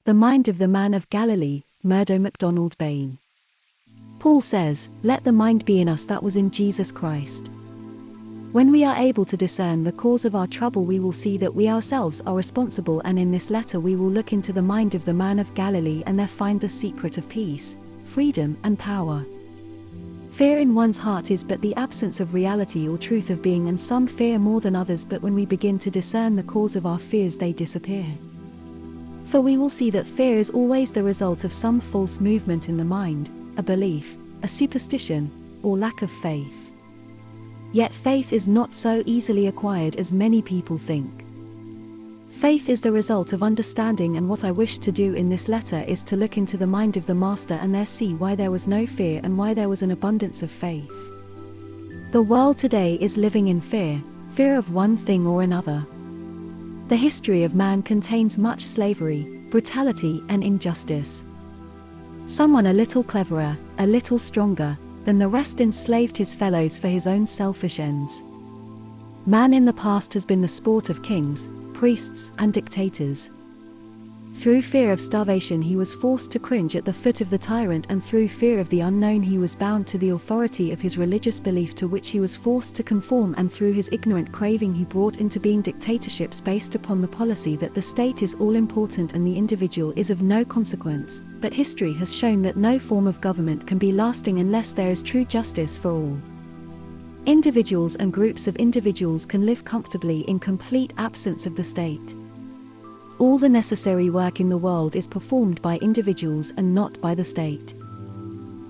The mind of the man of Galilee, Murdo MacDonald-Bayne. Paul says, "Let the mind be in us that was in Jesus Christ." When we are able to discern the cause of our trouble, we will see that we ourselves are responsible, and in this letter we will look into the mind of the man of Galilee and there find the secret of peace, freedom, and power. Fear in one's heart is but the absence of reality or truth of being, and some fear more than others, but when we begin to discern the cause of our fears, they disappear. For we will see that fear is always the result of some false movement in the mind, a belief, a superstition, or lack of faith. Yet faith is not so easily acquired as many people think. Faith is the result of understanding, and what I wish to do in this letter is to look into the mind of the Master and there see why there was no fear and why there was an abundance of faith. The world today is living in fear, fear of one thing or another. The history of man contains much slavery, brutality, and injustice. Someone a little cleverer, a little stronger than the rest enslaved his fellows for his own selfish ends. Man in the past has been the sport of kings, priests, and dictators. Through fear of starvation he was forced to cringe at the foot of the tyrant, and through fear of the unknown he was bound to the authority of his religious belief to which he was forced to conform, and through his ignorant craving he brought into being dictatorships based upon the policy that the state is all-important and the individual is of no consequence. But history has shown that no form of government can be lasting unless there is true justice for all. Individuals and groups of individuals can live comfortably in complete absence of the state. All the necessary work in the world is performed by individuals and not by the state.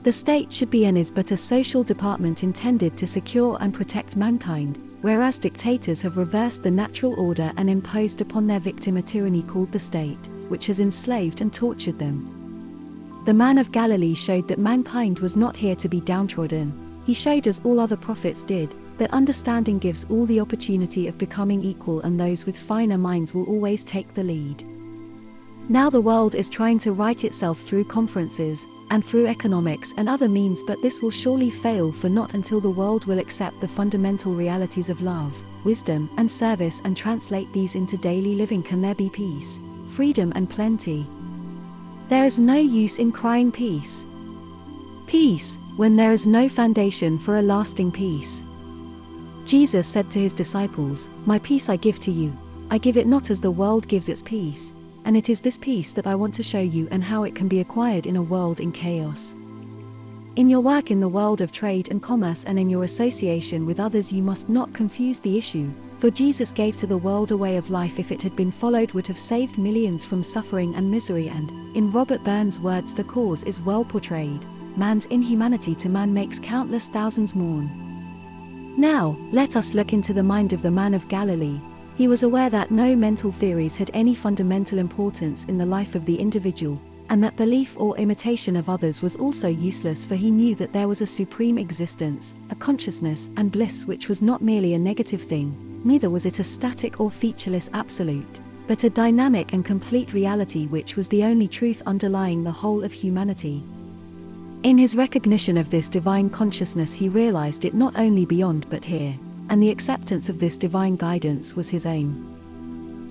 The state should be and is but a social department intended to secure and protect mankind, whereas dictators have reversed the natural order and imposed upon their victim a tyranny called the state, which has enslaved and tortured them. The man of Galilee showed that mankind was not here to be downtrodden. He showed, as all other prophets did, that understanding gives all the opportunity of becoming equal, and those with finer minds will always take the lead. Now the world is trying to right itself through conferences, and through economics and other means, but this will surely fail, for not until the world will accept the fundamental realities of love, wisdom, and service and translate these into daily living can there be peace, freedom, and plenty. There is no use in crying peace, peace, when there is no foundation for a lasting peace. Jesus said to his disciples, "My peace I give to you, I give it not as the world gives its peace, and it is this peace that I want to show you, and how it can be acquired in a world in chaos." In your work in the world of trade and commerce and in your association with others, you must not confuse the issue, for Jesus gave to the world a way of life if it had been followed would have saved millions from suffering and misery, and, in Robert Burns' words, the cause is well portrayed. Man's inhumanity to man makes countless thousands mourn. Now, let us look into the mind of the man of Galilee. He was aware that no mental theories had any fundamental importance in the life of the individual, and that belief or imitation of others was also useless, for he knew that there was a supreme existence, a consciousness and bliss which was not merely a negative thing, neither was it a static or featureless absolute, but a dynamic and complete reality which was the only truth underlying the whole of humanity. In his recognition of this divine consciousness, he realized it not only beyond but here, and the acceptance of this divine guidance was his aim.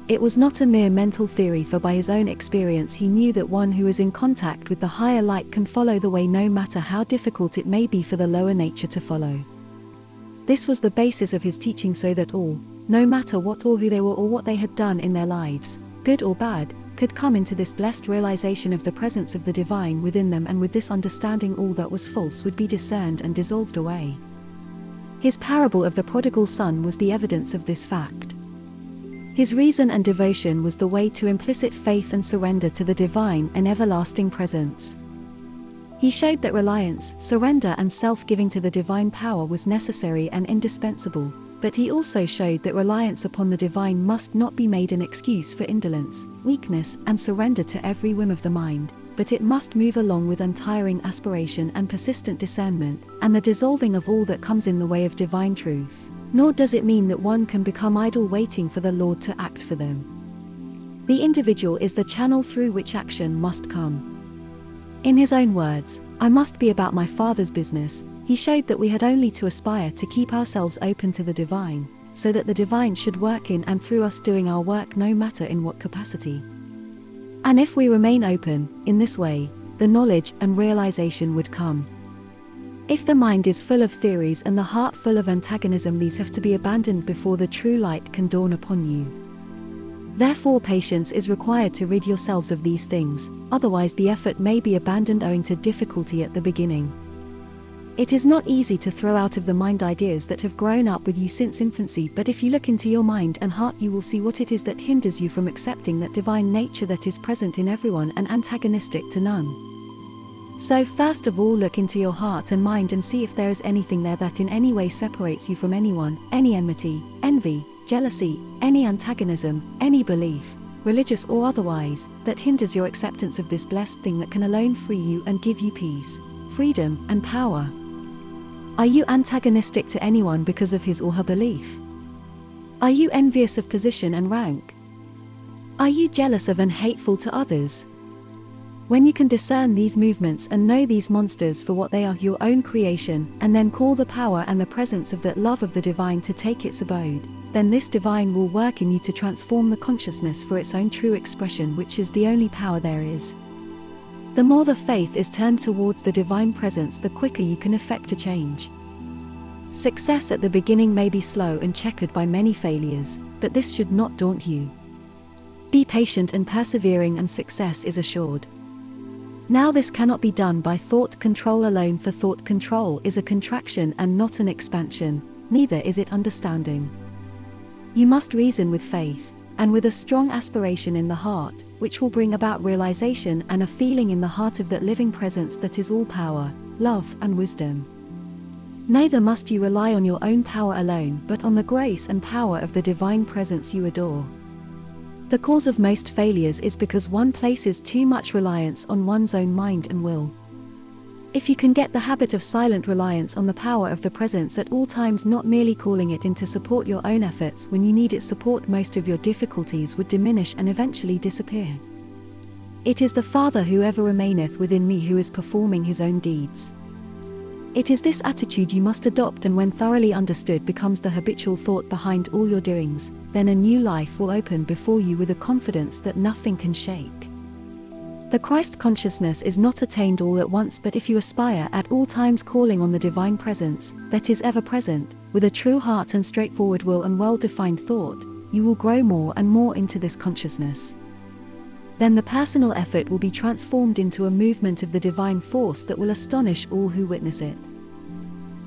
It was not a mere mental theory, for by his own experience he knew that one who is in contact with the higher light can follow the way no matter how difficult it may be for the lower nature to follow. This was the basis of his teaching, so that all, no matter what or who they were or what they had done in their lives, good or bad, could come into this blessed realization of the presence of the divine within them, and with this understanding all that was false would be discerned and dissolved away. His parable of the prodigal son was the evidence of this fact. His reason and devotion was the way to implicit faith and surrender to the divine and everlasting presence. He showed that reliance, surrender, and self-giving to the divine power was necessary and indispensable. But he also showed that reliance upon the divine must not be made an excuse for indolence, weakness, and surrender to every whim of the mind, but it must move along with untiring aspiration and persistent discernment, and the dissolving of all that comes in the way of divine truth. Nor does it mean that one can become idle waiting for the Lord to act for them. The individual is the channel through which action must come. In his own words, "I must be about my Father's business," he showed that we had only to aspire to keep ourselves open to the divine, so that the divine should work in and through us, doing our work no matter in what capacity. And if we remain open, in this way, the knowledge and realization would come. If the mind is full of theories and the heart full of antagonism, these have to be abandoned before the true light can dawn upon you. Therefore, patience is required to rid yourselves of these things, otherwise the effort may be abandoned owing to difficulty at the beginning. It is not easy to throw out of the mind ideas that have grown up with you since infancy, but if you look into your mind and heart, you will see what it is that hinders you from accepting that divine nature that is present in everyone and antagonistic to none. So first of all, look into your heart and mind and see if there is anything there that in any way separates you from anyone, any enmity, envy, jealousy, any antagonism, any belief, religious or otherwise, that hinders your acceptance of this blessed thing that can alone free you and give you peace, freedom, and power. Are you antagonistic to anyone because of his or her belief? Are you envious of position and rank? Are you jealous of and hateful to others? When you can discern these movements and know these monsters for what they are, your own creation, and then call the power and the presence of that love of the divine to take its abode, then this divine will work in you to transform the consciousness for its own true expression, which is the only power there is. The more the faith is turned towards the divine presence, the quicker you can effect a change. Success at the beginning may be slow and checkered by many failures, but this should not daunt you. Be patient and persevering, and success is assured. Now this cannot be done by thought control alone, for thought control is a contraction and not an expansion, neither is it understanding. You must reason with faith, and with a strong aspiration in the heart, which will bring about realization and a feeling in the heart of that living presence that is all power, love, and wisdom. Neither must you rely on your own power alone, but on the grace and power of the divine presence you adore. The cause of most failures is because one places too much reliance on one's own mind and will. If you can get the habit of silent reliance on the power of the presence at all times, not merely calling it in to support your own efforts when you need its support, most of your difficulties would diminish and eventually disappear. It is the Father who ever remaineth within me who is performing his own deeds. It is this attitude you must adopt, and when thoroughly understood becomes the habitual thought behind all your doings, then a new life will open before you with a confidence that nothing can shake. The Christ consciousness is not attained all at once, but if you aspire at all times, calling on the divine presence that is ever present, with a true heart and straightforward will and well-defined thought, you will grow more and more into this consciousness. Then the personal effort will be transformed into a movement of the divine force that will astonish all who witness it.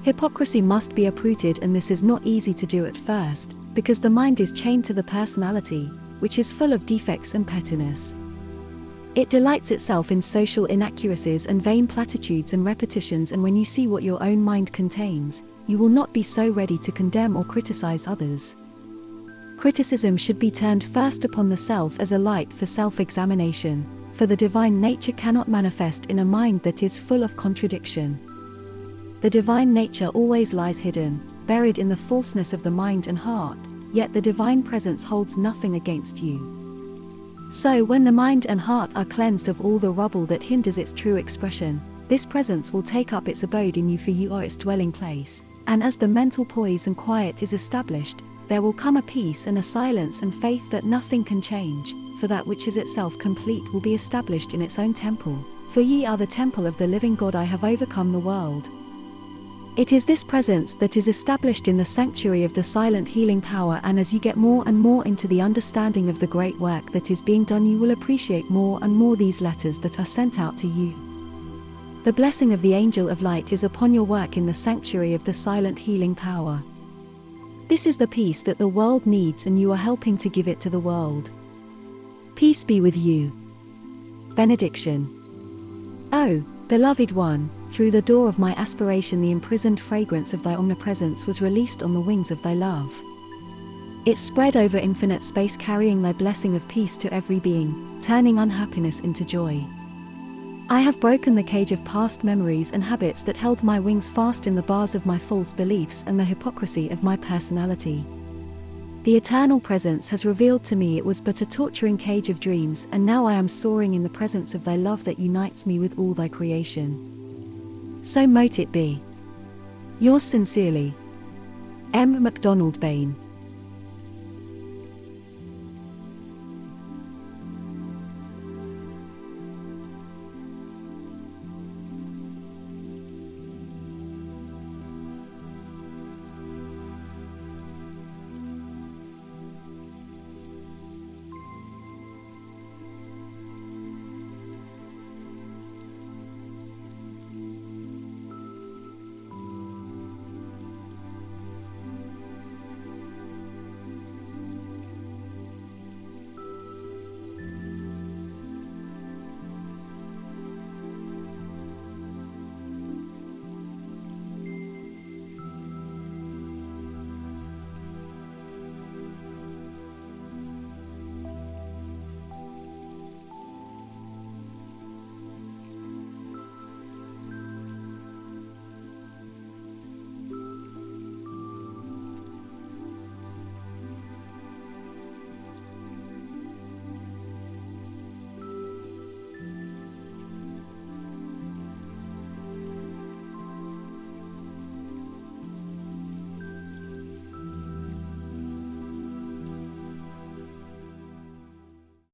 Hypocrisy must be uprooted, and this is not easy to do at first, because the mind is chained to the personality, which is full of defects and pettiness. It delights itself in social inaccuracies and vain platitudes and repetitions, and when you see what your own mind contains, you will not be so ready to condemn or criticize others. Criticism should be turned first upon the self as a light for self-examination, for the divine nature cannot manifest in a mind that is full of contradiction. The divine nature always lies hidden, buried in the falseness of the mind and heart, yet the divine presence holds nothing against you. So when the mind and heart are cleansed of all the rubble that hinders its true expression, this presence will take up its abode in you, for you are its dwelling place, and as the mental poise and quiet is established, there will come a peace and a silence and faith that nothing can change, for that which is itself complete will be established in its own temple. For ye are the temple of the living God. I have overcome the world. It is this presence that is established in the sanctuary of the silent healing power, and as you get more and more into the understanding of the great work that is being done, you will appreciate more and more these letters that are sent out to you. The blessing of the angel of light is upon your work in the sanctuary of the silent healing power. This is the peace that the world needs, and you are helping to give it to the world. Peace be with you. Benediction. O beloved one, through the door of my aspiration the imprisoned fragrance of thy omnipresence was released on the wings of thy love. It spread over infinite space, carrying thy blessing of peace to every being, turning unhappiness into joy. I have broken the cage of past memories and habits that held my wings fast in the bars of my false beliefs and the hypocrisy of my personality. The eternal presence has revealed to me it was but a torturing cage of dreams, and now I am soaring in the presence of thy love that unites me with all thy creation. So mote it be. Yours sincerely, Murdo MacDonald-Bayne.